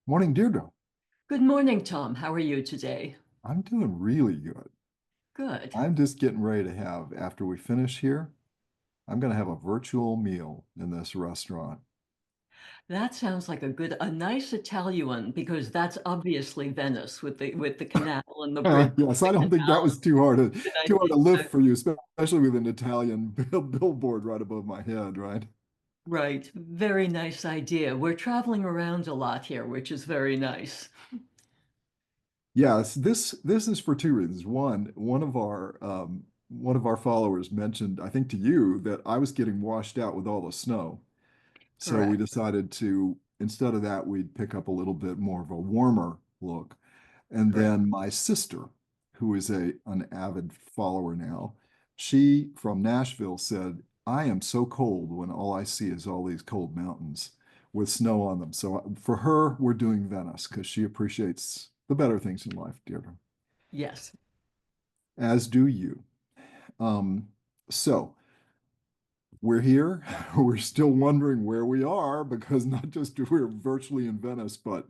Morning, Deirdre. Good morning, Tom. How are you today? I'm doing really good. Good. I'm just getting ready to have, after we finish here, I'm going to have a virtual meal in this restaurant. That sounds like a nice Italian one because that's obviously Venice with the canal and the bridge over Yes, I the don't think that canal. was too hard to, And I, too hard to lift for you, especially with an Italian billboard right above my head, right? right, very nice idea. We're traveling around a lot here, which is very nice. Yes, this is for two reasons. One of our followers mentioned, I think to you, that I was getting washed out with all the snow. So we Correct. decided to, instead of that, we'd pick up a little bit more of a warmer look. And Correct. then my sister, who is an avid follower now, she from Nashville said, I am so cold when all I see is all these cold mountains with snow on them. So for her, we're doing Venice because she appreciates the better things in life, Deirdre, Yes. as do you. Um, so we're here. We're still wondering where we are because not just we're virtually in Venice, but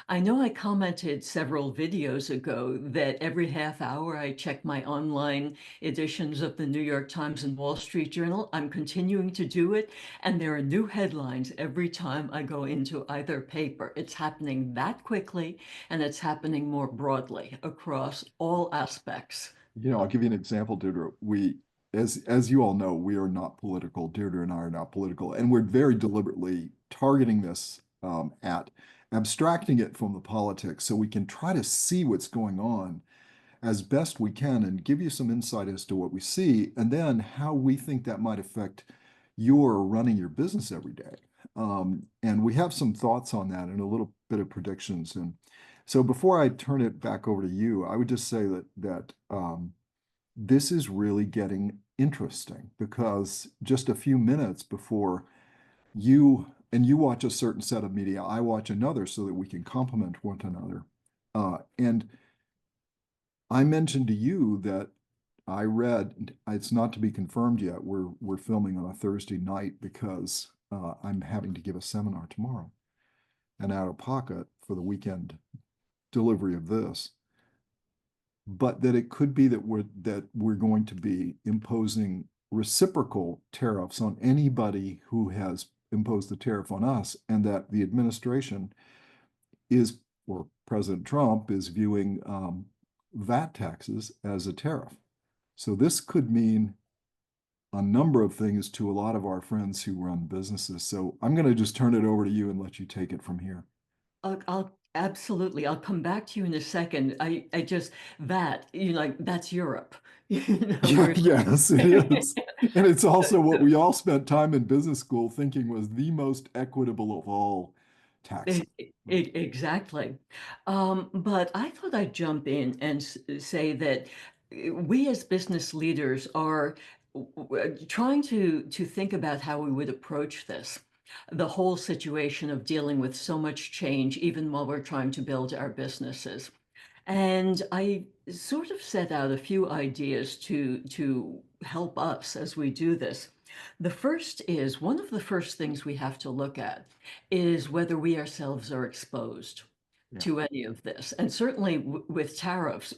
I know I commented several videos ago that every half hour I check my online editions of the New York Times and Wall Street Journal. I'm continuing to do it, and there are new headlines every time I go into either paper. It's happening that quickly, and it's happening more broadly across all aspects. I'll give you an example, Deirdre. As you all know, we are not political. Deirdre and I are not political, and we're very deliberately targeting this at abstracting it from the politics so we can try to see what's going on as best we can and give you some insight as to what we see and then how we think that might affect your running your business every day. And we have some thoughts on that and a little bit of predictions. And so before I turn it back over to you, I would just say that this is really getting interesting because just a few minutes before you watch a certain set of media, I watch another so that we can complement one another. And I mentioned to you that I read, it's not to be confirmed yet. We're filming on a Thursday night because I'm having to give a seminar tomorrow and out of pocket for the weekend delivery of this. But that it could be that we're going to be imposing reciprocal tariffs on anybody who has imposed the tariff on us, and that the administration is, or President Trump is viewing VAT taxes as a tariff. So this could mean a number of things to a lot of our friends who run businesses. So I'm going to just turn it over to you and let you take it from here. I'll absolutely. I'll come back to you in a second. I just that like that's Europe. Yeah, We're yes, it is. And it's also what we all spent time in business school thinking was the most equitable of all taxes. Exactly. But I thought I'd jump in and say that we as business leaders are trying to think about how we would approach this, the whole situation of dealing with so much change, even while we're trying to build our businesses. And I sort of set out a few ideas to help us as we do this. The first is one of the first things we have to look at is whether we ourselves are exposed Yeah. to any of this. And certainly with tariffs,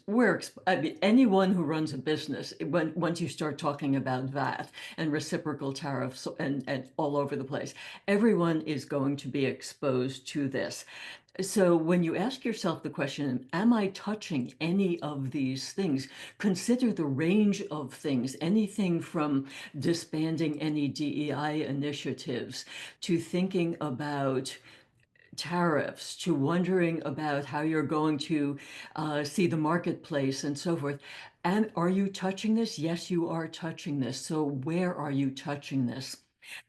I mean, anyone who runs a business, once you start talking about that and reciprocal tariffs and all over the place, everyone is going to be exposed to this. So when you ask yourself the question, am I touching any of these things? Consider the range of things, anything from disbanding any DEI initiatives to thinking about tariffs to wondering about how you're going to see the marketplace and so forth. And are you touching this? Yes, you are touching this. So where are you touching this?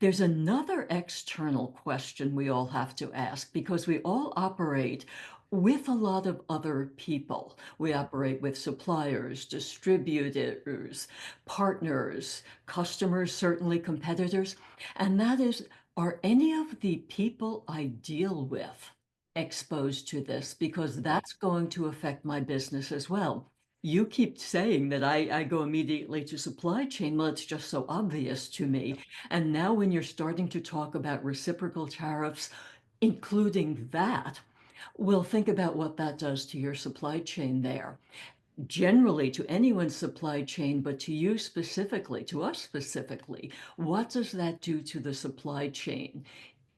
There's another external question we all have to ask because we all operate with a lot of other people. We operate with suppliers, distributors, partners, customers, certainly competitors. And that is, are any of the people I deal with exposed to this? Because that's going to affect my business as well. You keep saying that I go immediately to supply chain. Well, it's just so obvious to me. And now, when you're starting to talk about reciprocal tariffs, including that, well, think about what that does to your supply chain there. Generally, to anyone's supply chain, but to you specifically, to us specifically, what does that do to the supply chain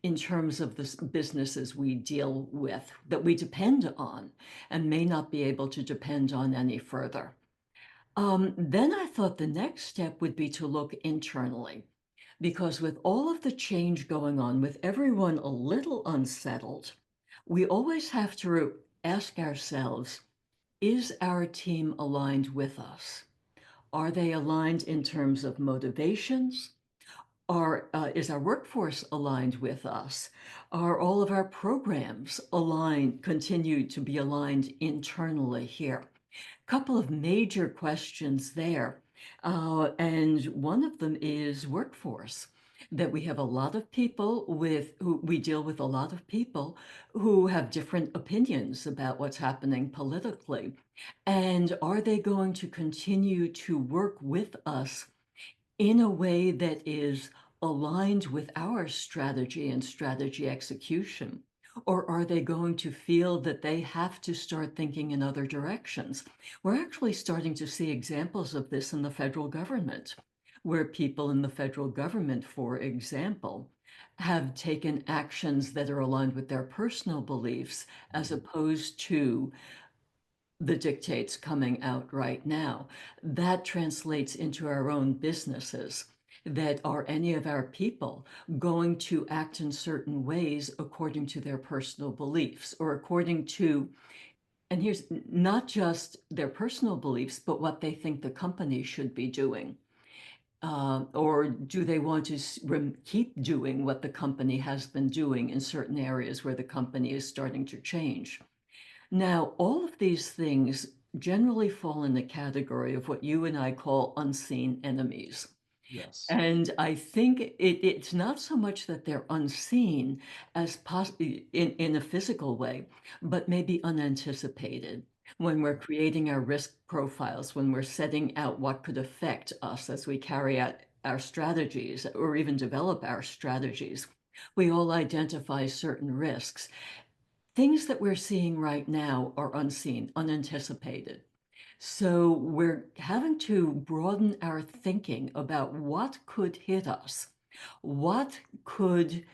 in terms of the businesses we deal with that we depend on and may not be able to depend on any further? Then I thought the next step would be to look internally, because with all of the change going on, with everyone a little unsettled, we always have to ask ourselves, is our team aligned with us? Are they aligned in terms of motivations? Is our workforce aligned with us? Are all of our programs aligned, continue to be aligned internally here? Couple of major questions there. And one of them is workforce. That we have a lot of people who we deal with a lot of people who have different opinions about what's happening politically. And are they going to continue to work with us in a way that is aligned with our strategy and strategy execution? Or are they going to feel that they have to start thinking in other directions? We're actually starting to see examples of this in the federal government, where people in the federal government, for example, have taken actions that are aligned with their personal beliefs as opposed to the dictates coming out right now. That translates into our own businesses. That are any of our people going to act in certain ways according to their personal beliefs or according to, and here's not just their personal beliefs, but what they think the company should be doing. Or do they want to keep doing what the company has been doing in certain areas where the company is starting to change? Now, all of these things generally fall in the category of what you and I call unseen enemies. Yes. And I think it's not so much that they're unseen as in a physical way, but maybe unanticipated. When we're creating our risk profiles, when we're setting out what could affect us as we carry out our strategies or even develop our strategies, we all identify certain risks. Things that we're seeing right now are unseen, unanticipated. So we're having to broaden our thinking about what could hit us. What could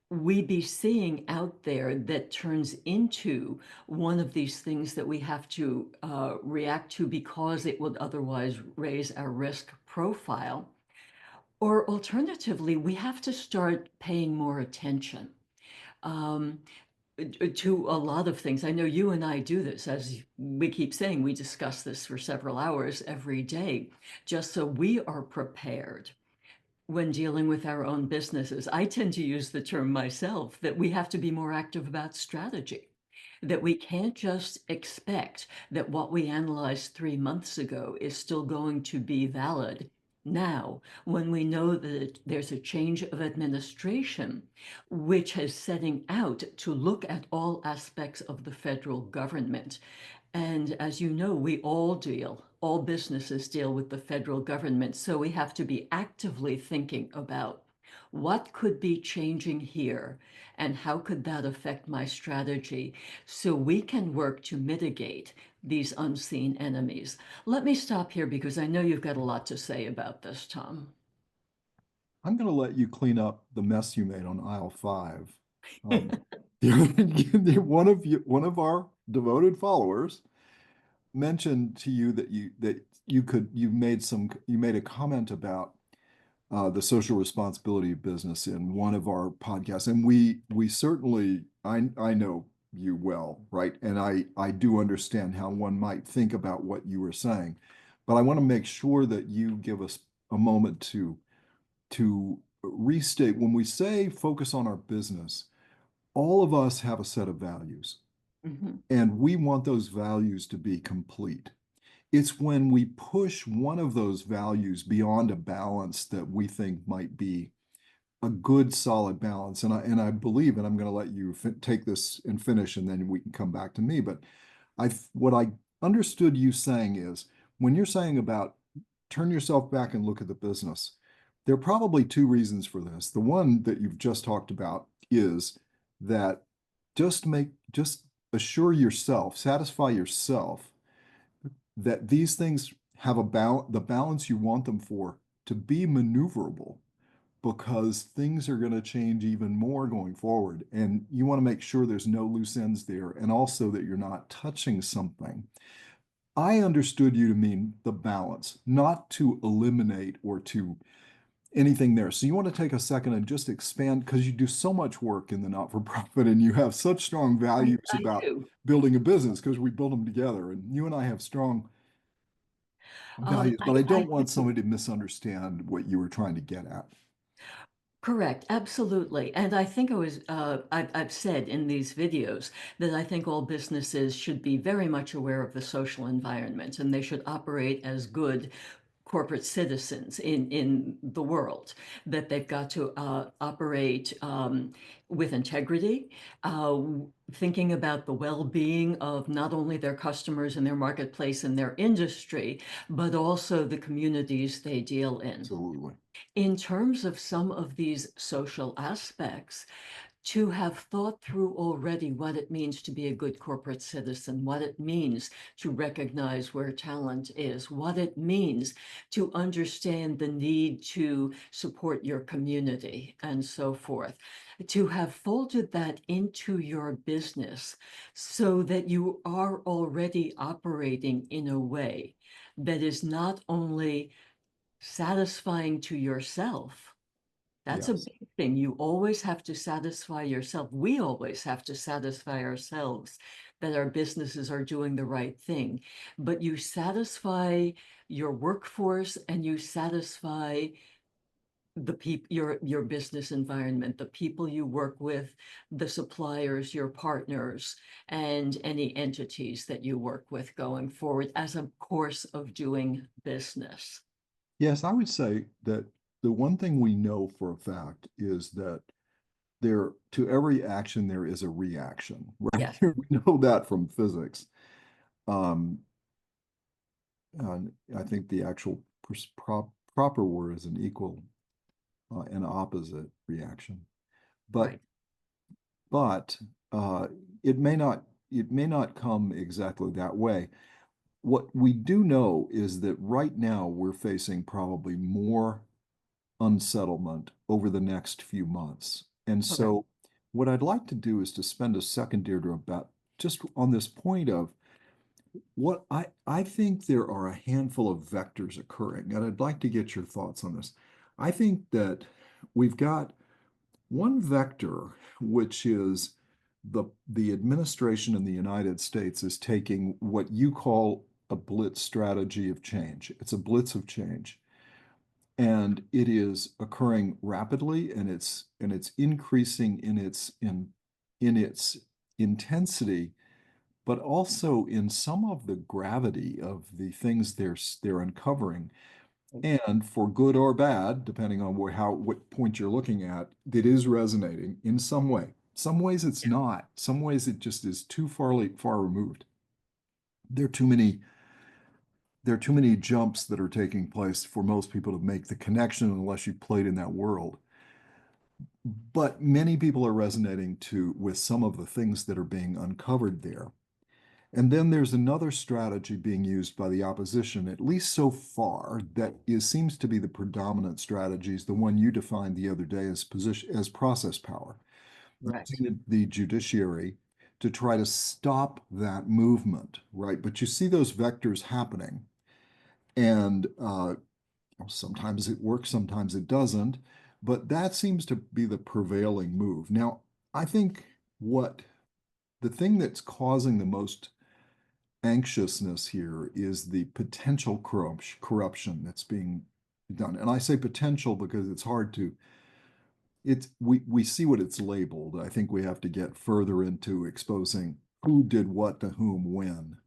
we be seeing out there that turns into one of these things that we have to react to because it would otherwise raise our risk profile? Or alternatively, we have to start paying more attention. Um, to a lot of things. I know you and I do this, as we keep saying, we discuss this for several hours every day, just so we are prepared when dealing with our own businesses. I tend to use the term myself that we have to be more active about strategy, that we can't just expect that what we analyzed 3 months ago is still going to be valid now, when we know that there's a change of administration, which is setting out to look at all aspects of the federal government. And as you know, all businesses deal with the federal government. So we have to be actively thinking about what could be changing here and how could that affect my strategy so we can work to mitigate these unseen enemies. Let me stop here because I know you've got a lot to say about this, Tom. I'm going to let you clean up the mess you made on aisle 5. Um, one of our devoted followers mentioned to you that you made a comment about the social responsibility of business in one of our podcasts, and we certainly I know you well, right? And I do understand how one might think about what you were saying, but I want to make sure that you give us a moment to restate when we say focus on our business. All of us have a set of values, Mhm. and we want those values to be complete. It's when we push one of those values beyond a balance that we think might be a good solid balance. And I believe, and I'm going to let you take this and finish, and then we can come back to me. But what I understood you saying is when you're saying about turn yourself back and look at the business, there are probably two reasons for this. The one that you've just talked about is that just assure yourself, satisfy yourself that these things have the balance you want them for to be maneuverable because things are going to change even more going forward. And you want to make sure there's no loose ends there and also that you're not touching something. I understood you to mean the balance, not to eliminate or to anything there. So you want to take a second and just expand because you do so much work in the not-for-profit and you have such strong values I about do. building a business because we build them together. And you and I have strong values, but I I don't want somebody to misunderstand what you were trying to get at. Correct, absolutely. And I think I've said in these videos that I think all businesses should be very much aware of the social environment and they should operate as good corporate citizens in the world, that they've got to operate with integrity, thinking about the well-being of not only their customers and their marketplace and their industry, but also the communities they deal in. Absolutely. In terms of some of these social aspects, to have thought through already what it means to be a good corporate citizen, what it means to recognize where talent is, what it means to understand the need to support your community, and so forth. To have folded that into your business so that you are already operating in a way that is not only satisfying to yourself. That's a Yes. big thing. You always have to satisfy yourself. We always have to satisfy ourselves that our businesses are doing the right thing. But you satisfy your workforce and you satisfy the people, your business environment, the people you work with, the suppliers, your partners, and any entities that you work with going forward as a course of doing business. Yes, I would say that the one thing we know for a fact is that there to every action there is a reaction, right? Yes, We know that from physics. Um, and I think the actual proper word is an equal and opposite reaction. But right. but uh, it may not come exactly that way. What we do know is that right now we're facing probably more unsettlement over the next few months. And Correct. so what I'd like to do is to spend a second, Deirdre, about just on this point of what I think there are a handful of vectors occurring, and I'd like to get your thoughts on this. I think that we've got one vector, which is the administration in the United States is taking what you call a blitz strategy of change. It's a blitz of change. And it is occurring rapidly and it's increasing in its intensity, but also in some of the gravity of the things they're uncovering. And for good or bad, depending on what point you're looking at, it is resonating in some way. Some ways it's not. Some ways it just is too far removed. There are too many there are too many jumps that are taking place for most people to make the connection unless you played in that world. But many people are resonating with some of the things that are being uncovered there. And then there's another strategy being used by the opposition, at least so far, seems to be the predominant strategy, is the one you defined the other day as process power, Correct. using the judiciary to try to stop that movement, right? But you see those vectors happening, and sometimes it works, sometimes it doesn't, but that seems to be the prevailing move. Now, I think what the thing that's causing the most anxiousness here is the potential corruption that's being done. And I say potential because it's hard to we see what it's labeled. I think we have to get further into exposing who did what to whom when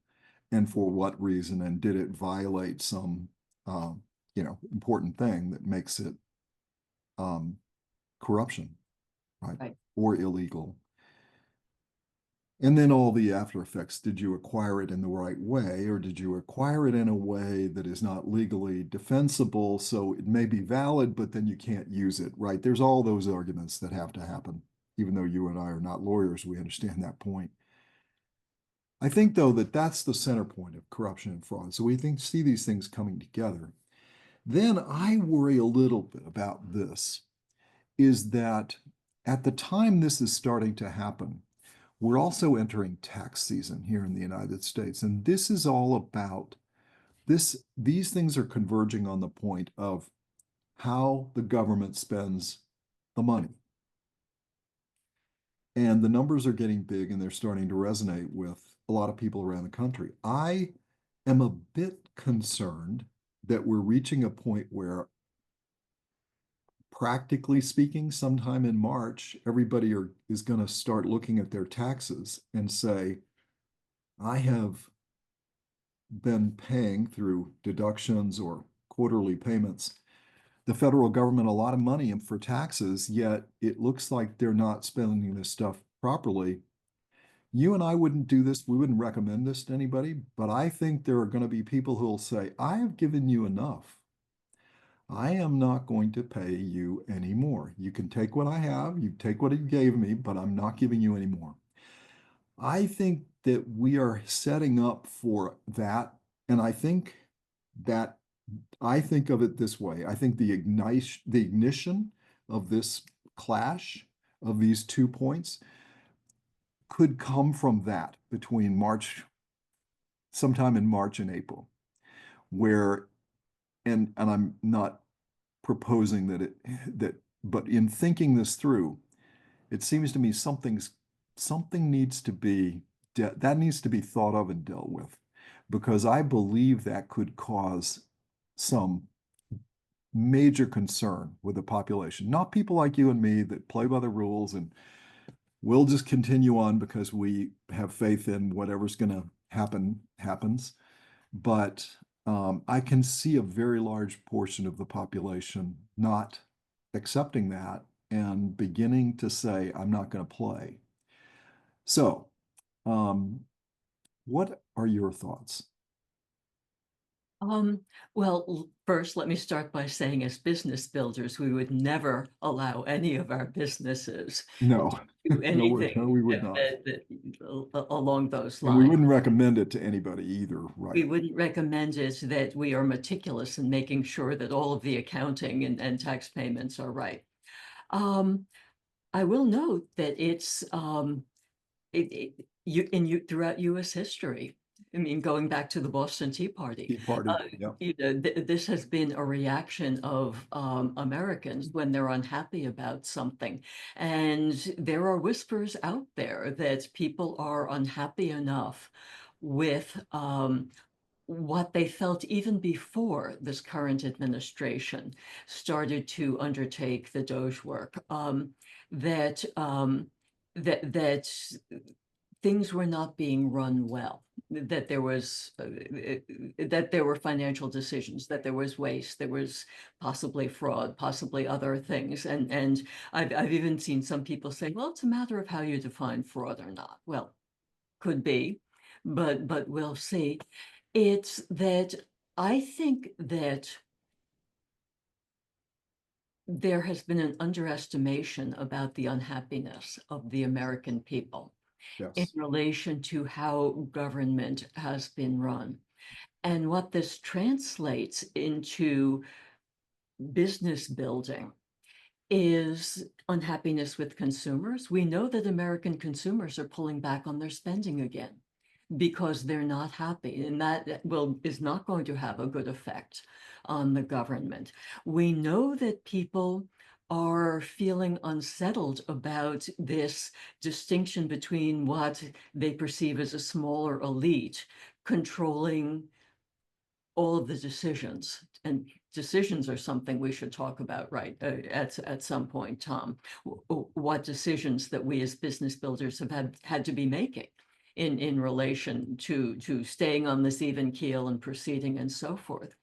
and for what reason, and did it violate some important thing that makes it um, corruption, right? Right. Or illegal. And then all the after effects. Did you acquire it in the right way, or did you acquire it in a way that is not legally defensible? So it may be valid, but then you can't use it, right? There's all those arguments that have to happen. even though you and I are not lawyers, we understand that point. I think, though, that that's the center point of corruption and fraud. So we see these things coming together. Then I worry a little bit about this, is that at the time this is starting to happen, we're also entering tax season here in the United States. And this is all about this, these things are converging on the point of how the government spends the money. And the numbers are getting big and they're starting to resonate with a lot of people around the country. I am a bit concerned that we're reaching a point where, practically speaking, sometime in March, everybody is going to start looking at their taxes and say, I have been paying through deductions or quarterly payments the federal government a lot of money for taxes, yet it looks like they're not spending this stuff properly. You and I wouldn't do this. We wouldn't recommend this to anybody, but I think there are going to be people who will say, I have given you enough. I am not going to pay you anymore. You can take what I have, you take what you gave me, but I'm not giving you anymore. I think that we are setting up for that. And that I think of it this way. I think the ignition of this clash of these 2 points could come from that between sometime in March and April, where, and I'm not proposing but in thinking this through, it seems to me something needs to be that needs to be thought of and dealt with, because I believe that could cause some major concern with the population. Not people like you and me that play by the rules and we'll just continue on because we have faith in whatever's going to happen happens. But I can see a very large portion of the population not accepting that and beginning to say, I'm not going to play. So, um, what are your thoughts? Um, well, first, let me start by saying, as business builders, we would never allow any of our businesses No, to do no, anything we would not. along those And we lines. wouldn't recommend it to anybody either, We right? wouldn't recommend it that we are meticulous in making sure that all of the accounting and tax payments are right. Um, I will note that throughout U.S. history. I mean, going back to the Boston Tea Party, Tea Party, yep. this has been a reaction of Americans when they're unhappy about something. And there are whispers out there that people are unhappy enough with what they felt even before this current administration started to undertake the Doge work, that that things were not being run well, that there were financial decisions, that there was waste, there was possibly fraud, possibly other things. And I've even seen some people say, well, it's a matter of how you define fraud or not. Well, could be, but we'll see. It's that I think that there has been an underestimation about the unhappiness of the American people in Yes. relation to how government has been run. And what this translates into business building is unhappiness with consumers. We know that American consumers are pulling back on their spending again because they're not happy, and that is not going to have a good effect on the government. We know that people are feeling unsettled about this distinction between what they perceive as a smaller elite controlling all of the decisions. And decisions are something we should talk about, right? At some point, Tom, what decisions that we as business builders have had to be making in relation to staying on this even keel and proceeding and so forth.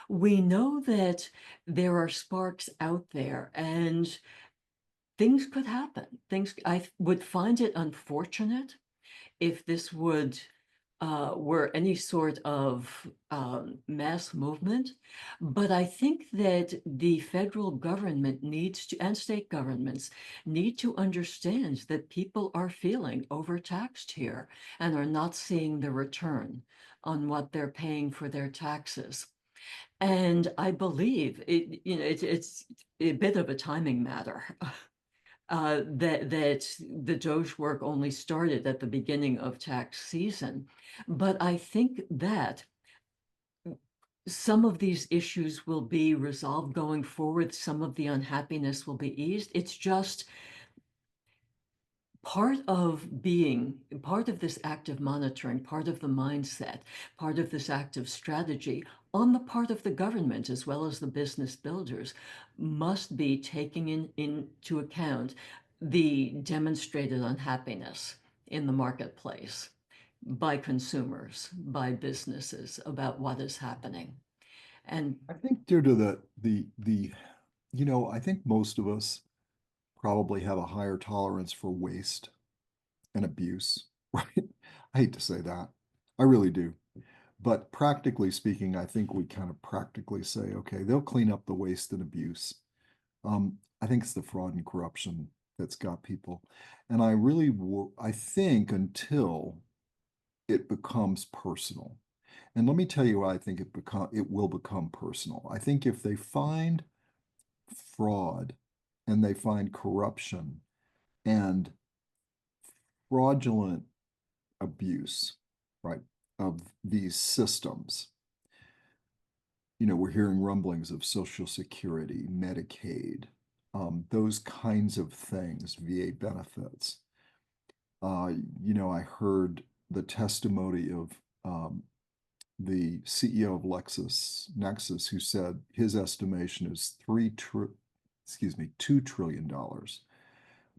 We know that there are sparks out there and things could happen. I would find it unfortunate if this would were any sort of mass movement. But I think that the federal government needs to, and state governments need to understand that people are feeling overtaxed here and are not seeing the return on what they're paying for their taxes. And I believe it's a bit of a timing matter. That the Doge work only started at the beginning of tax season. But I think that some of these issues will be resolved going forward. Some of the unhappiness will be eased. It's just part of this active monitoring, part of the mindset, part of this active strategy on the part of the government as well as the business builders must be taking into account the demonstrated unhappiness in the marketplace by consumers, by businesses about what is happening. And I think due to I think most of us probably have a higher tolerance for waste and abuse, right? I hate to say that. I really do. But practically speaking, I think we kind of practically say, okay, they'll clean up the waste and abuse. I think it's the fraud and corruption that's got people. And I think until it becomes personal. And let me tell you why I think it will become personal. I think if they find fraud and they find corruption and fraudulent abuse, right, of these systems, we're hearing rumblings of Social Security, Medicaid, those kinds of things, VA benefits. I heard the testimony of the CEO of LexisNexis, who said his estimation is $2 trillion.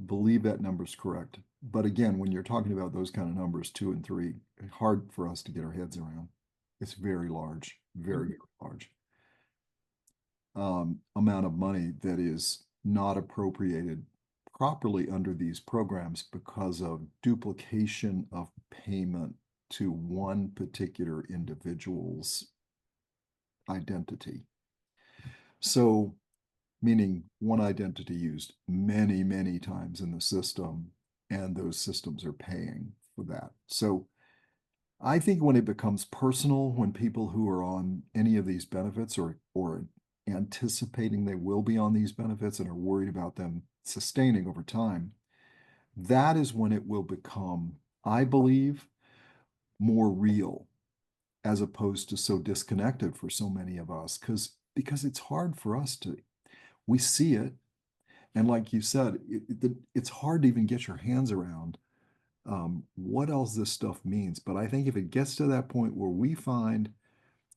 Believe that number's correct. But again, when you're talking about those kind of numbers, two and three, hard for us to get our heads around. It's very large, very, very large amount of money that is not appropriated properly under these programs because of duplication of payment to one particular individual's identity. So, meaning one identity used many, many times in the system, and those systems are paying for that. So, I think when it becomes personal, when people who are on any of these benefits or anticipating they will be on these benefits and are worried about them sustaining over time, that is when it will become, I believe, more real as opposed to so disconnected for so many of us because it's hard for us to we see it, and like you said, it's hard to even get your hands around what else this stuff means. But I think if it gets to that point where we find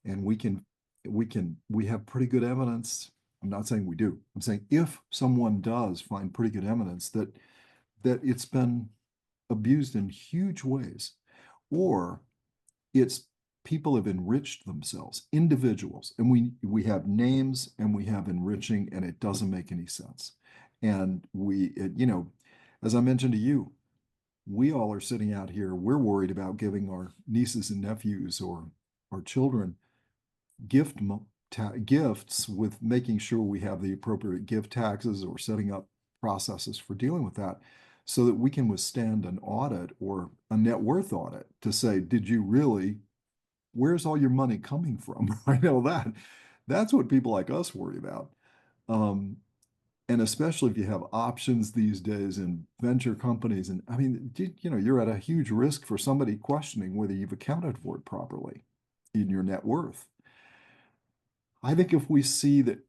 and we have pretty good evidence. I'm not saying we do. I'm saying if someone does find pretty good evidence that it's been abused in huge ways, or it's people have enriched themselves, individuals, and we have names and we have enriching, and it doesn't make any sense. And as I mentioned to you, we all are sitting out here, we're worried about giving our nieces and nephews or our children gifts with making sure we have the appropriate gift taxes or setting up processes for dealing with that so that we can withstand an audit or a net worth audit to say, did you really, where's all your money coming from? I know that's what people like us worry about. Um, and especially if you have options these days in venture companies. And I mean, you're at a huge risk for somebody questioning whether you've accounted for it properly in your net worth. I think if we see that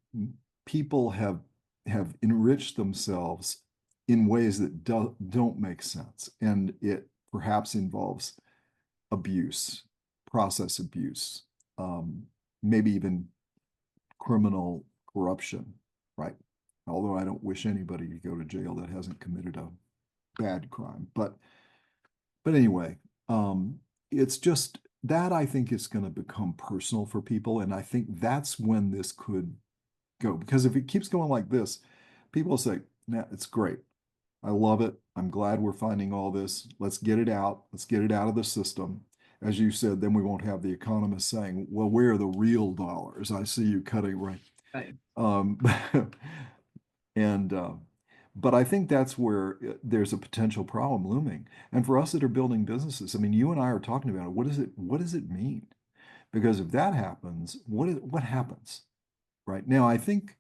people have enriched themselves in ways that don't make sense, and it perhaps involves abuse, process abuse, maybe even criminal corruption, right? Although I don't wish anybody to go to jail that hasn't committed a bad crime. But anyway, it's just that I think is going to become personal for people. And I think that's when this could go. Because if it keeps going like this, people will say, nah, it's great. I love it. I'm glad we're finding all this. Let's get it out. Let's get it out of the system. as you said, then we won't have the economists saying, well, where are the real dollars? I see you cutting right. Right. Um, and but I think that's where there's a potential problem looming. And for us that are building businesses, I mean, you and I are talking about it. What does it mean? Because if that happens, what happens? Right now, I think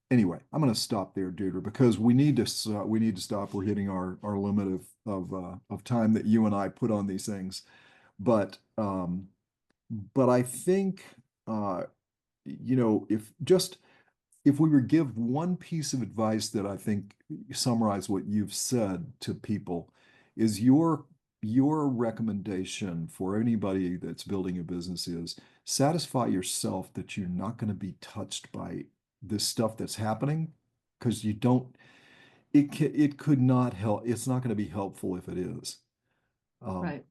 anyway, I'm going to stop there, Deirdre, because we need to stop. We're hitting our limit of time that you and I put on these things. But I think uh, if just if we were give one piece of advice that I think summarize what you've said to people, is your recommendation for anybody that's building a business is satisfy yourself that you're not going to be touched by this stuff that's happening because you don't it could not help. It's not going to be helpful if it is. Um, Right.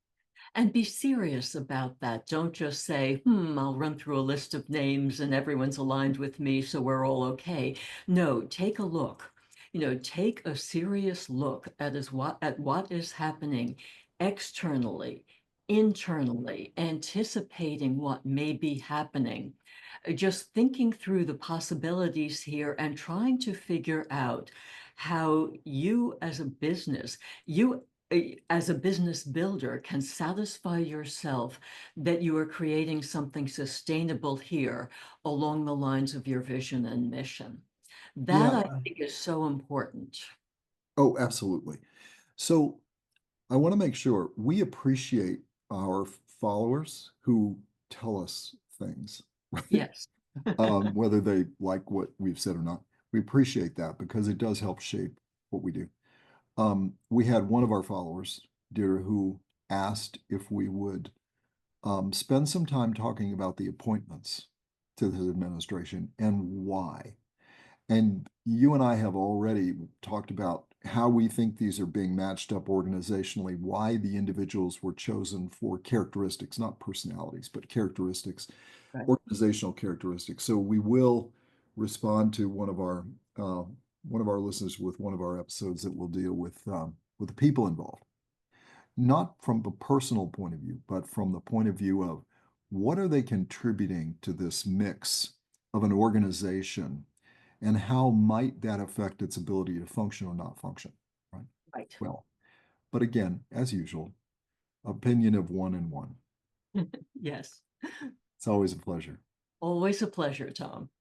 And be serious about that. Don't just say, I'll run through a list of names and everyone's aligned with me, so we're all okay. No, take a look. Take a serious look at what is happening externally, internally, anticipating what may be happening. Just thinking through the possibilities here and trying to figure out how you as a business, you as a business builder can satisfy yourself that you are creating something sustainable here along the lines of your vision and mission. That I yeah. think is so important. Oh, absolutely. So I want to make sure we appreciate our followers who tell us things, right? Yes. Whether they like what we've said or not. We appreciate that because it does help shape what we do. We had one of our followers, Deirdre, who asked if we would spend some time talking about the appointments to this administration and why. And you and I have already talked about how we think these are being matched up organizationally, why the individuals were chosen for characteristics, not personalities, but characteristics, Right. organizational characteristics. So we will respond to uh, one of our listeners with one of our episodes that will deal with the people involved, not from a personal point of view, but from the point of view of what are they contributing to this mix of an organization and how might that affect its ability to function or not function, right? Right. Well, but again, as usual, opinion of one and one. Yes. It's always a pleasure. Always a pleasure, Tom.